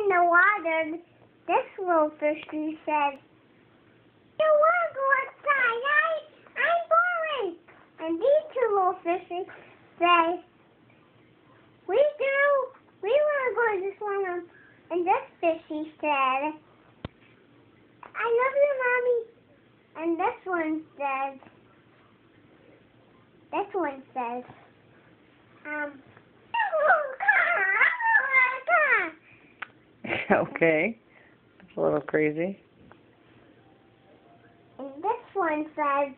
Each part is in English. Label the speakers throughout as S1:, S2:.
S1: in the water, this little fishy said, "You want to go outside? I'm boring." And these two little fishes say, "We do. We want to go to swim." And this fishy said, "I love you, Mommy." And this one says,
S2: Okay. That's a little crazy.
S1: and this one says,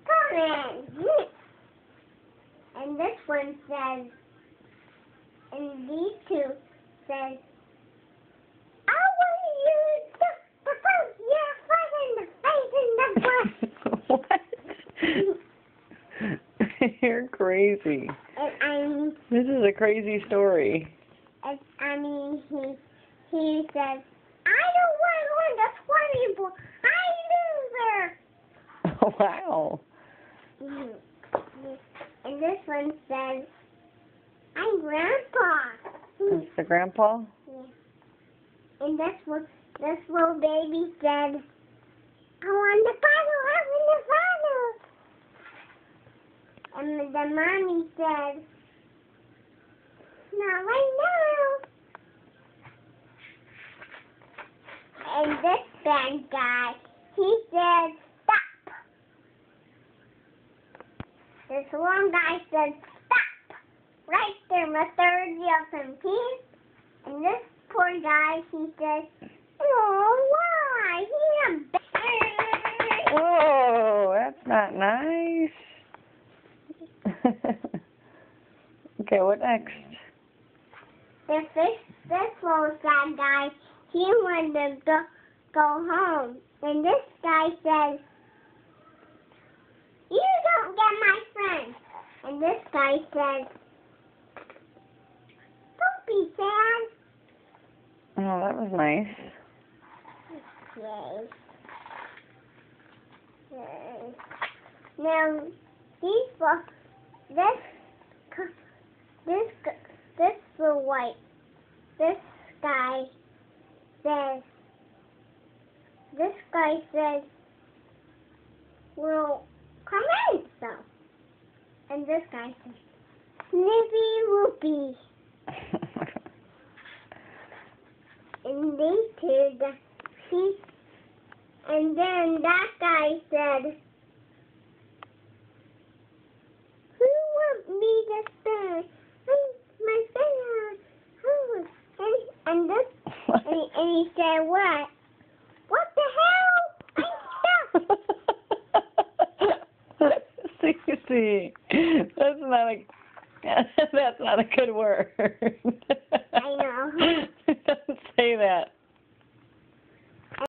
S1: "Come in." And this one says, and these two says, "I want you to put your foot in the face in the butt."
S2: What? You're crazy.
S1: And
S2: This is a crazy story.
S1: he says, "I don't want to go in the swimming pool. I'm loser."
S2: Oh, wow.
S1: And this one says, "I'm Grandpa."
S2: That's the grandpa?
S1: Yeah. And this little baby said, "I want the bottle. I'm in the bottle." And the mommy said, "Not right now." And this bad guy, he said, "Stop." This one guy said, "Stop." Right there, my third yelling piece. And this poor guy, he says, "Oh, why? He a bear."
S2: Whoa, that's not nice. Okay, what next?
S1: This little sad guy, he wanted to go home. And this guy says, "You don't get my friend." And this guy says, "Don't be sad."
S2: Oh, that was nice.
S1: Yay. Yay. Now, this guy says, "Well, come in, so." And this guy says, "Snippy whoopee." And they two, and then that guy said, "Who want me to spin? My finger." And he said, "What? What the hell? I'm stuck."
S2: Seriously, that's not a good word.
S1: I know.
S2: Don't say that.